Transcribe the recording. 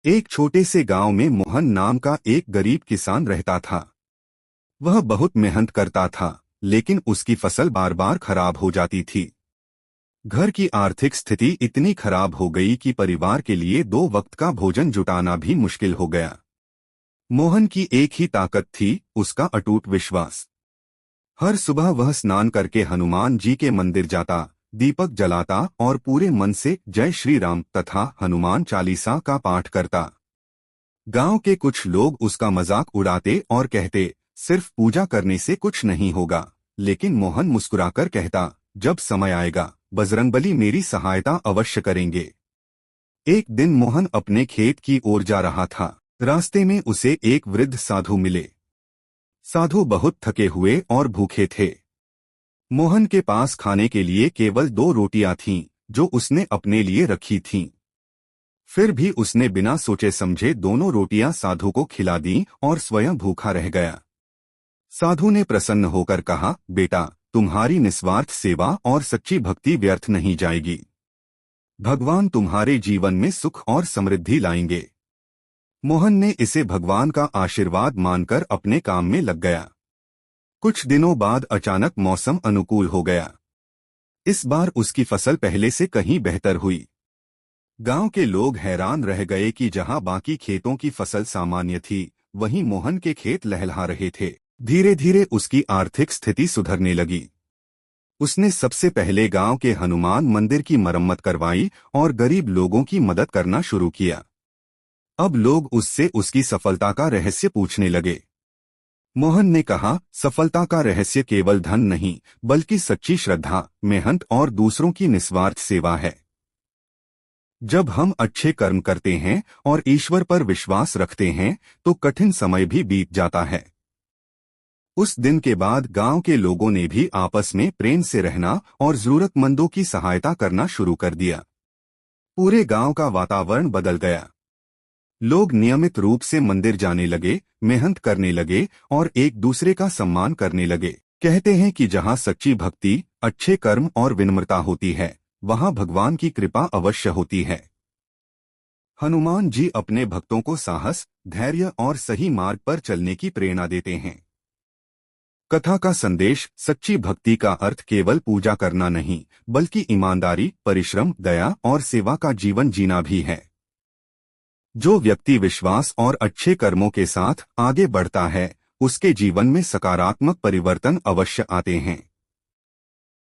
एक छोटे से गांव में मोहन नाम का एक गरीब किसान रहता था। वह बहुत मेहनत करता था, लेकिन उसकी फसल बार बार खराब हो जाती थी। घर की आर्थिक स्थिति इतनी खराब हो गई कि परिवार के लिए 2 वक्त का भोजन जुटाना भी मुश्किल हो गया। मोहन की एक ही ताकत थी, उसका अटूट विश्वास। हर सुबह वह स्नान करके हनुमान जी के मंदिर जाता, दीपक जलाता और पूरे मन से जय श्री राम तथा हनुमान चालीसा का पाठ करता। गांव के कुछ लोग उसका मजाक उड़ाते और कहते, सिर्फ पूजा करने से कुछ नहीं होगा। लेकिन मोहन मुस्कुराकर कहता, जब समय आएगा बजरंगबली मेरी सहायता अवश्य करेंगे। एक दिन मोहन अपने खेत की ओर जा रहा था। रास्ते में उसे एक वृद्ध साधु मिले। साधु बहुत थके हुए और भूखे थे। मोहन के पास खाने के लिए केवल 2 रोटियां थीं, जो उसने अपने लिए रखी थीं। फिर भी उसने बिना सोचे समझे दोनों रोटियां साधु को खिला दी और स्वयं भूखा रह गया। साधु ने प्रसन्न होकर कहा, बेटा, तुम्हारी निस्वार्थ सेवा और सच्ची भक्ति व्यर्थ नहीं जाएगी। भगवान तुम्हारे जीवन में सुख और समृद्धि लाएंगे। मोहन ने इसे भगवान का आशीर्वाद मानकर अपने काम में लग गया। कुछ दिनों बाद अचानक मौसम अनुकूल हो गया। इस बार उसकी फसल पहले से कहीं बेहतर हुई। गांव के लोग हैरान रह गए कि जहां बाकी खेतों की फसल सामान्य थी, वहीं मोहन के खेत लहलहा रहे थे। धीरे धीरे उसकी आर्थिक स्थिति सुधरने लगी। उसने सबसे पहले गांव के हनुमान मंदिर की मरम्मत करवाई और गरीब लोगों की मदद करना शुरू किया। अब लोग उससे उसकी सफलता का रहस्य पूछने लगे। मोहन ने कहा, सफलता का रहस्य केवल धन नहीं, बल्कि सच्ची श्रद्धा, मेहनत और दूसरों की निस्वार्थ सेवा है। जब हम अच्छे कर्म करते हैं और ईश्वर पर विश्वास रखते हैं, तो कठिन समय भी बीत जाता है। उस दिन के बाद गांव के लोगों ने भी आपस में प्रेम से रहना और जरूरतमंदों की सहायता करना शुरू कर दिया। पूरे गांव का वातावरण बदल गया। लोग नियमित रूप से मंदिर जाने लगे, मेहनत करने लगे और एक दूसरे का सम्मान करने लगे। कहते हैं कि जहां सच्ची भक्ति, अच्छे कर्म और विनम्रता होती है, वहां भगवान की कृपा अवश्य होती है। हनुमान जी अपने भक्तों को साहस, धैर्य और सही मार्ग पर चलने की प्रेरणा देते हैं। कथा का संदेश, सच्ची भक्ति का अर्थ केवल पूजा करना नहीं, बल्कि ईमानदारी, परिश्रम, दया और सेवा का जीवन जीना भी है। जो व्यक्ति विश्वास और अच्छे कर्मों के साथ आगे बढ़ता है, उसके जीवन में सकारात्मक परिवर्तन अवश्य आते हैं।